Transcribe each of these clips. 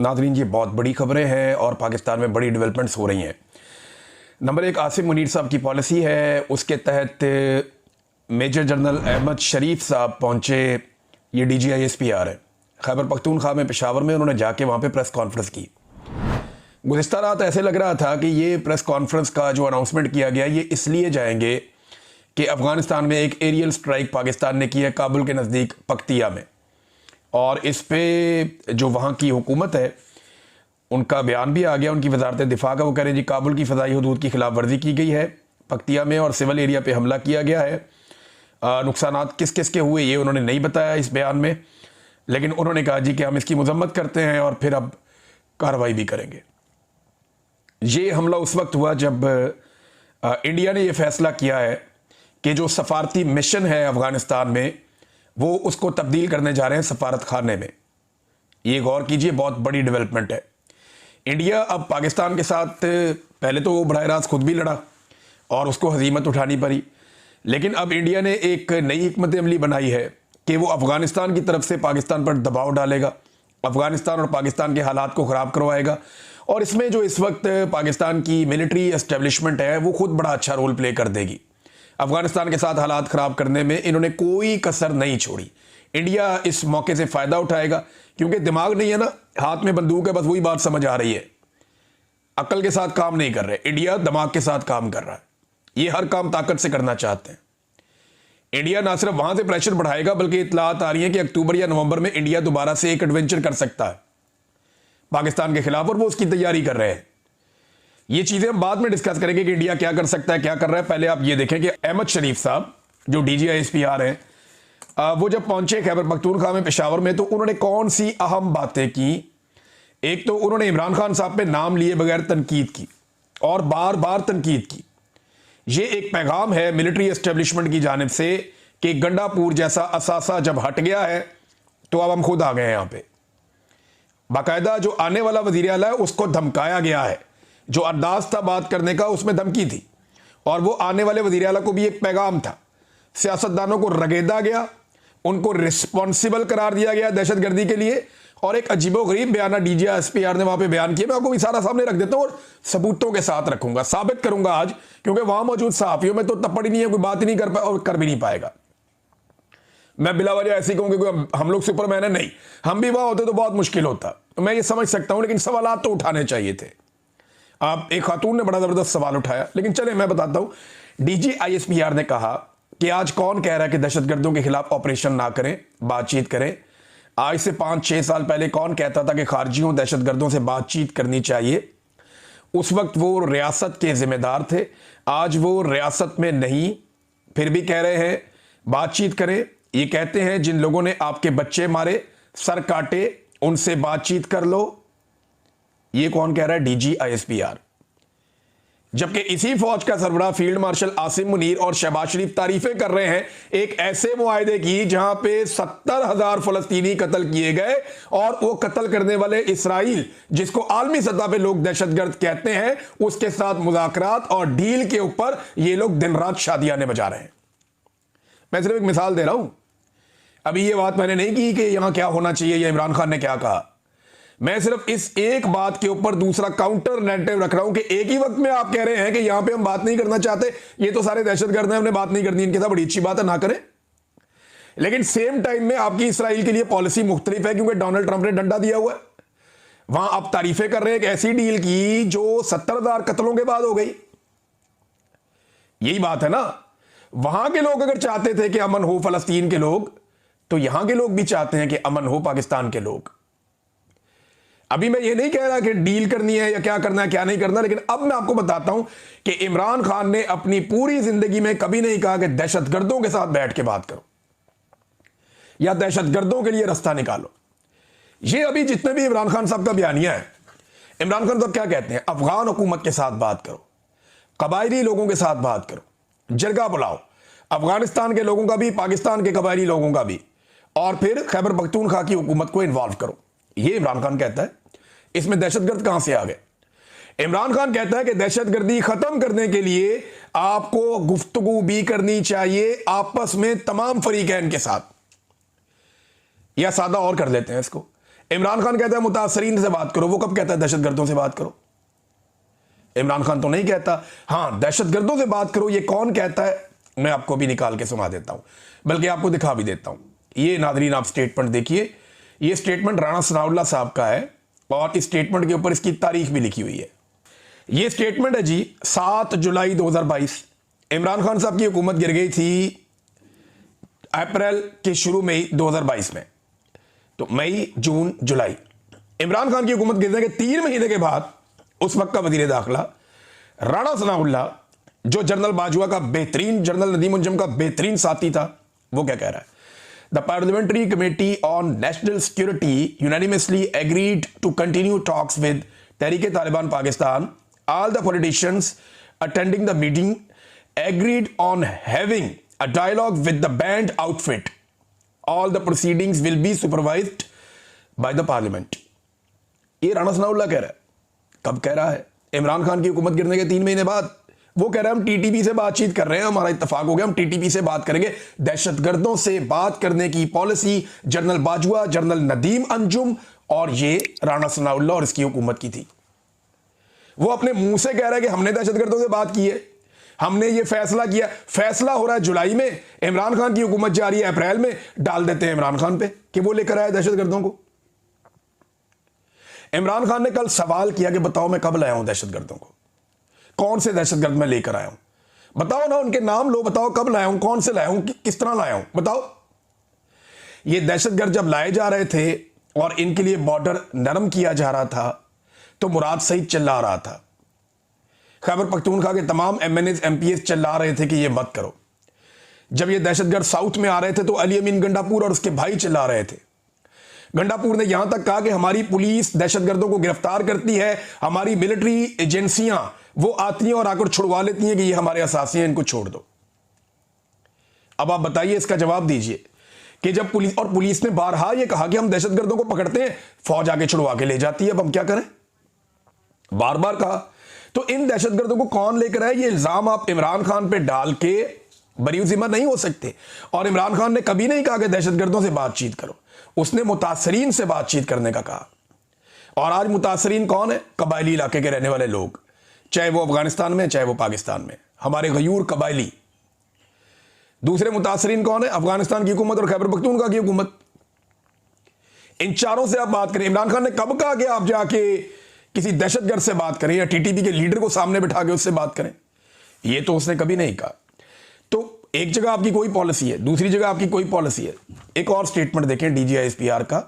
नाज़रीन, ये बहुत बड़ी खबरें हैं और पाकिस्तान में बड़ी डेवलपमेंट्स हो रही हैं। नंबर एक, आसिम मुनीर साहब की पॉलिसी है, उसके तहत मेजर जनरल अहमद शरीफ साहब पहुंचे। ये DGISPR है, खैबर पख्तूनख्वा में, पेशावर में। उन्होंने जाके वहाँ पे प्रेस कॉन्फ्रेंस की। गुज़िश्ता रात ऐसे लग रहा था कि ये प्रेस कॉन्फ्रेंस का जो अनाउंसमेंट किया गया, ये इसलिए जाएंगे कि अफ़गानिस्तान में एक एरियल स्ट्राइक पाकिस्तान ने की है काबुल के नज़दीक पख्तिया में, और इस पे जो वहाँ की हुकूमत है उनका बयान भी आ गया, उनकी वजारत दिफा का। वो कह रहे जी काबुल की फ़ज़ाई हदूद की खिलाफ वर्जी की गई है पख्तिया में और सिविल एरिया पे हमला किया गया है। नुकसानात किस किस के हुए ये उन्होंने नहीं बताया इस बयान में, लेकिन उन्होंने कहा जी कि हम इसकी मजम्मत करते हैं और फिर अब कार्रवाई भी करेंगे। ये हमला उस वक्त हुआ जब इंडिया ने यह फैसला किया है कि जो सफारती मिशन है अफ़गानिस्तान में, वो उसको तब्दील करने जा रहे हैं सफारत खाने में। ये गौर कीजिए, बहुत बड़ी डेवलपमेंट है। इंडिया अब पाकिस्तान के साथ, पहले तो वो बराह रास्त खुद भी लड़ा और उसको हजीमत उठानी पड़ी, लेकिन अब इंडिया ने एक नई हिकमत अमली बनाई है कि वो अफ़गानिस्तान की तरफ से पाकिस्तान पर दबाव डालेगा, अफ़गानिस्तान और पाकिस्तान के हालात को ख़राब करवाएगा। और इसमें जो इस वक्त पाकिस्तान की मिलिट्री एस्टेब्लिशमेंट है वो खुद बड़ा अच्छा रोल प्ले कर देगी। अफ़गानिस्तान के साथ हालात ख़राब करने में इन्होंने कोई कसर नहीं छोड़ी। इंडिया इस मौके से फ़ायदा उठाएगा, क्योंकि दिमाग नहीं है ना, हाथ में बंदूक है, बस वही बात समझ आ रही है। अक्ल के साथ काम नहीं कर रहे, इंडिया दिमाग के साथ काम कर रहा है। ये हर काम ताकत से करना चाहते हैं। इंडिया ना सिर्फ वहां से प्रेशर बढ़ाएगा, बल्कि इत्तलात आ रही है कि अक्टूबर या नवंबर में इंडिया दोबारा से एक एडवेंचर कर सकता है पाकिस्तान के खिलाफ, और वो उसकी तैयारी कर रहे हैं। ये चीजें हम बाद में डिस्कस करेंगे कि इंडिया क्या कर सकता है, क्या कर रहा है। पहले आप ये देखें कि अहमद शरीफ साहब जो DGISPR हैं, वो जब पहुंचे खैबर पख्तूनख्वा में, पेशावर में, तो उन्होंने कौन सी अहम बातें की। एक तो उन्होंने इमरान खान साहब पे नाम लिए बगैर तनकीद की और बार बार तनकीद की। ये एक पैगाम है मिलिट्री एस्टेब्लिशमेंट की जानिब से कि गंडापुर जैसा असासा जब हट गया है तो अब हम खुद आ गए हैं यहां पे। बाकायदा जो आने वाला वजीर आला है उसको धमकाया गया है, जो अंदाज था बात करने का उसमें धमकी थी, और वो आने वाले वजीर आला को भी एक पैगाम था। सियासतदानों को रगेदा गया, उनको रिस्पॉन्सिबल करार दिया गया दहशतगर्दी के लिए, और एक अजीबोगरीब बयाना DGISPR ने वहां पे बयान किया। मैं आपको भी सारा सामने रख देता हूं और सबूतों के साथ रखूंगा, साबित करूंगा आज, क्योंकि वहां मौजूद सहाफियों में तो तपड़ ही नहीं है, कोई बात ही नहीं कर पाए और कर भी नहीं पाएगा। मैं बिला वजह ऐसी कहूं कि हम लोग सुपरमैन है, नहीं, हम भी वहां होते तो बहुत मुश्किल होता, तो मैं ये समझ सकता हूं, लेकिन सवालात तो उठाने चाहिए थे। आप एक खातून ने बड़ा जबरदस्त सवाल उठाया, लेकिन चले मैं बताता हूं। DGISPR ने कहा कि आज कौन कह रहा है कि दहशतगर्दों के खिलाफ ऑपरेशन ना करें, बातचीत करें। आज से 5-6 साल पहले कौन कहता था कि खारजियों दहशतगर्दों से बातचीत करनी चाहिए? उस वक्त वो रियासत के जिम्मेदार थे, आज वो रियासत में नहीं, फिर भी कह रहे हैं बातचीत करें। ये कहते हैं जिन लोगों ने आपके बच्चे मारे, सर काटे, उनसे बातचीत कर लो। ये कौन कह रहा है? DGISPR। जबकि इसी फौज का सरबराह फील्ड मार्शल आसिम मुनीर और शहबाज शरीफ तारीफें कर रहे हैं एक ऐसे मुआहदे की जहां पे 70,000 फलस्तीनी कत्ल किए गए, और वो कत्ल करने वाले इसराइल, जिसको आलमी सतह पे लोग दहशतगर्द कहते हैं, उसके साथ मुज़ाकरात और डील के ऊपर ये लोग दिन रात शादियां बजा रहे हैं। मैं सिर्फ एक मिसाल दे रहा हूं, अभी ये बात मैंने नहीं की कि यहां क्या होना चाहिए या इमरान खान ने क्या कहा। मैं सिर्फ इस एक बात के ऊपर दूसरा काउंटर नैरेटिव रख रहा हूं कि एक ही वक्त में आप कह रहे हैं कि यहां पे हम बात नहीं करना चाहते, ये तो सारे दहशतगर्द हैं, हमने बात नहीं करनी इनके साथ, बड़ी अच्छी बात है, ना करें। लेकिन सेम टाइम में आपकी इसराइल के लिए पॉलिसी मुख्तलिफ है, क्योंकि डोनाल्ड ट्रंप ने डंडा दिया हुआ है। वहां आप तारीफें कर रहे हैं एक ऐसी डील की जो 70,000 कत्लों के बाद हो गई। यही बात है ना। वहां के लोग अगर चाहते थे कि अमन हो, फलस्तीन के लोग, तो यहां के लोग भी चाहते हैं कि अमन हो, पाकिस्तान के लोग। अभी मैं ये नहीं कह रहा कि डील करनी है या क्या करना है क्या नहीं करना, लेकिन अब मैं आपको बताता हूं कि इमरान खान ने अपनी पूरी जिंदगी में कभी नहीं कहा कि दहशतगर्दों के साथ बैठ के बात करो या दहशतगर्दों के लिए रास्ता निकालो। ये अभी जितने भी इमरान खान साहब का बयानिया है, इमरान खान साहब क्या कहते हैं? अफगान हुकूमत के साथ बात करो, कबायली लोगों के साथ बात करो, जरगा बुलाओ, अफगानिस्तान के लोगों का भी, पाकिस्तान के कबायली लोगों का भी, और फिर खैबर पख्तूनख्वा की हुकूमत को इन्वॉल्व करो। ये इमरान खान कहता है। इसमें दहशतगर्द कहां से आ गए? इमरान खान कहता है कि दहशतगर्दी खत्म करने के लिए आपको गुफ्तगू भी करनी चाहिए आपस में तमाम फरीकैन के साथ। या सादा और कर लेते हैं इसको, इमरान खान कहता है मुतासरीन से बात करो, वो कब कहता है दहशतगर्दों से बात करो? इमरान खान तो नहीं कहता। हाँ, दहशतगर्दों से बात करो ये कौन कहता है, मैं आपको भी निकाल के सुना देता हूं, बल्कि आपको दिखा भी देता हूं। ये नादरीन आप स्टेटमेंट देखिए, ये स्टेटमेंट राणा सनाउल्लाह साहब का है और इस स्टेटमेंट के ऊपर इसकी तारीख भी लिखी हुई है। ये स्टेटमेंट है जी 7 जुलाई 2022। इमरान खान साहब की हुकूमत गिर गई थी अप्रैल के शुरू में ही 2022 में, तो मई जून जुलाई। इमरान खान की हुकूमत गिरने के 3 महीने के बाद उस वक्त का वजीर दाखिला राणा सनाउल्लाह, जो जनरल बाजवा का बेहतरीन, जनरल नदीम अंजुम का बेहतरीन साथी था, वो क्या कह रहा है? The parliamentary committee on national security unanimously agreed to continue talks with Tehreek Taliban Pakistan. All the politicians attending the meeting agreed on having a dialogue with the banned outfit. All the proceedings will be supervised by the parliament. ये राणा सनाउल्लाह कह रहा है। कब कह रहा है? इमरान खान की हुकूमत गिरने के 3 महीने बाद। वो कह रहे हैं हम टीटीपी से बातचीत कर रहे हैं, हमारा इत्तेफाक हो गया, हम टीटीपी से बात करेंगे। दहशतगर्दों से बात करने की policy general Bajwa, general Nadeem Anjum और ये राणा सनाउल्लाह और इसकी हुकूमत की थी। वो अपने मुंह से कह रहा है कि हमने दहशतगर्दों से बात की है, हमने ये फैसला किया। फैसला हो रहा है जुलाई में, इमरान खान की हुकूमत जा रही है अप्रैल में, डाल देते हैं इमरान खान पे कि वो लेकर आया दहशतगर्दों को। इमरान खान ने कल सवाल किया कि बताओ मैं कब लाया हूं दहशतगर्दों को, कौन से दहशतगर्द मैं लेकर आया हूं, बताओ ना, उनके नाम लो, बताओ कब लाया हूं, कौन से लाया हूं, किस तरह लाया हूं, बताओ। ये दहशतगर्द जब लाए जा रहे थे और इनके लिए बॉर्डर नरम किया जा रहा था तो मुराद सईद चिल्ला रहा था, खैबर पख्तूनख्वा के तमाम एमएनएस एमपीएस चिल्ला रहे थे कि ये मत करो। जब ये दहशतगर्द साउथ में आ रहे थे तो अली अमीन गंडापुर और उसके भाई चिल्ला रहे थे। गंडापुर ने यहां तक कहा कि हमारी पुलिस दहशतगर्दों को गिरफ्तार करती है, हमारी मिलिट्री एजेंसियां वो आती हैं और आकर छुड़वा लेती हैं कि ये हमारे असासी हैं, इनको छोड़ दो। अब आप बताइए, इसका जवाब दीजिए कि जब पुलिस ने बारहा ये कहा कि हम दहशतगर्दों को पकड़ते हैं, फौज आके छुड़वा के ले जाती है, अब हम क्या करें? बार बार कहा। तो इन दहशतगर्दों को कौन लेकर आए? ये इल्जाम आप इमरान खान पे डाल के बरी जिम्मा नहीं हो सकते। और इमरान खान ने कभी नहीं कहा कि दहशतगर्दों से बातचीत करो, उसने मुतासरीन से बातचीत करने का कहा। और आज मुतासरीन कौन है? कबायली इलाके के रहने वाले लोग, चाहे वो अफगानिस्तान में चाहे वो पाकिस्तान में, हमारे गयूर कबायली। दूसरे मुतासरीन कौन है? अफगानिस्तान की हुकूमत और खैबर पख्तूनख्वा की हुकूमत। इन चारों से आप बात करें। इमरान खान ने कब कहा कि आप जाके किसी दहशतगर्द से बात करें या टीटीपी के लीडर को सामने बिठा के उससे बात करें? ये तो उसने कभी नहीं कहा। तो एक जगह आपकी कोई पॉलिसी है, दूसरी जगह आपकी कोई पॉलिसी है। एक और स्टेटमेंट देखें डीजीआईएसपीआर का।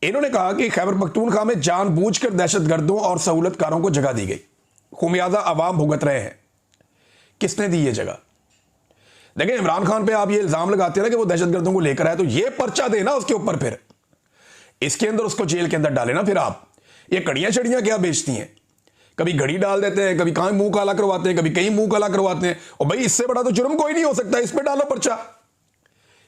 इन्होंने कहा कि खैबर पख्तूनख्वा में जानबूझकर दहशतगर्दों और सहूलतकारों को जगह दी गई, खुमियाजा अवाम भुगत रहे हैं। किसने दी ये जगह? देखिए, इमरान खान पे आप ये इल्जाम लगाते हैं ना कि वो दहशतगर्दों को लेकर आए, तो ये पर्चा देना उसके ऊपर, फिर इसके अंदर उसको जेल के अंदर डाले ना। फिर आप ये कड़ियां छड़ियां क्या बेचती हैं? कभी घड़ी डाल देते हैं, कभी कहां मुंह काला करवाते हैं, कभी कहीं मुंह काला करवाते हैं। और भाई इससे बड़ा तो जुर्म कोई नहीं हो सकता, इस पे डालो पर्चा,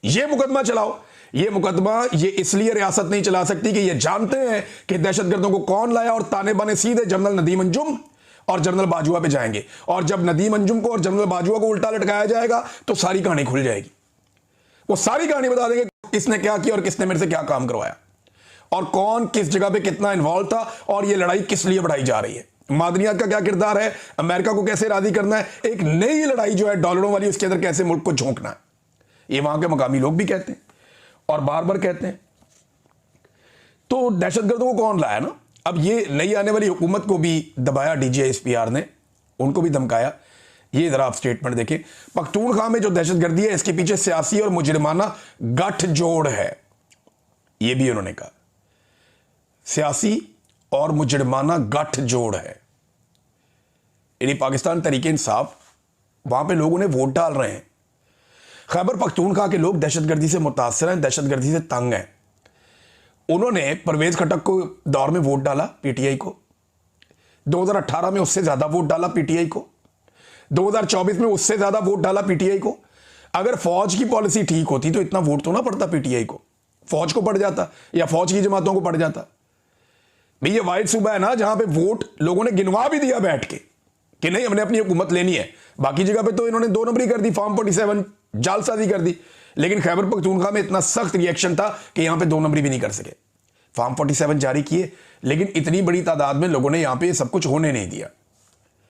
ये मुकदमा चलाओ। ये मुकदमा ये इसलिए रियासत नहीं चला सकती कि ये जानते हैं कि दहशतगर्दों को कौन लाया, और ताने बाने सीधे जनरल नदीम अंजुम और जनरल बाजवा पे जाएंगे। और जब नदीम अंजुम को और जनरल बाजवा को उल्टा लटकाया जाएगा तो सारी कहानी खुल जाएगी। वो सारी कहानी बता देंगे किसने क्या किया और किसने मेरे से क्या काम करवाया और कौन किस जगह पे कितना इन्वॉल्व था और ये लड़ाई किस लिए बढ़ाई जा रही है। मादनियात का क्या किरदार है, अमेरिका को कैसे राजी करना है, एक नई लड़ाई जो है डॉलरों वाली, उसके अंदर कैसे मुल्क को झोंकना है। ये वहां के मकामी लोग भी कहते हैं और बार बार कहते हैं। तो दहशतगर्दों को कौन लाया ना। अब ये नई आने वाली हुकूमत को भी दबाया डीजीआईएसपीआर ने, उनको भी धमकाया। ये जरा आप स्टेटमेंट देखें। पख्तूनख्वा में जो दहशतगर्दी है इसके पीछे सियासी और मुजरिमाना गठजोड़ है, ये भी उन्होंने कहा। सियासी और मुजरिमाना गठजोड़ है। यानी पाकिस्तान तहरीके इंसाफ, वहां पे लोग उन्हें वोट डाल रहे हैं। खैबर पख्तूनख्वा के लोग दहशतगर्दी से मुतासर हैं, दहशतगर्दी से तंग हैं। उन्होंने परवेज खटक को दौर में वोट डाला पीटीआई को, 2018 में उससे ज्यादा वोट डाला पीटीआई को, 2024 में उससे ज्यादा वोट डाला पीटीआई को। अगर फौज की पॉलिसी ठीक होती तो इतना वोट तो ना पड़ता पीटीआई को, फौज को पड़ जाता या फौज की जमातों को पड़ जाता। भाई ये वाइड सूबा है ना जहां पे वोट लोगों ने गिनवा भी दिया बैठ के कि नहीं हमने अपनी हुकूमत लेनी है। बाकी जगह पे तो इन्होंने 2 नंबरी कर दी, फॉर्म 47 जालसाजी कर दी। लेकिन खैबर पख्तूनख्वा में इतना सख्त रिएक्शन था कि यहां पे 2 नंबरी भी नहीं कर सके। फॉर्म 47 जारी किए, लेकिन इतनी बड़ी तादाद में लोगों ने यहाँ पे सब कुछ होने नहीं दिया।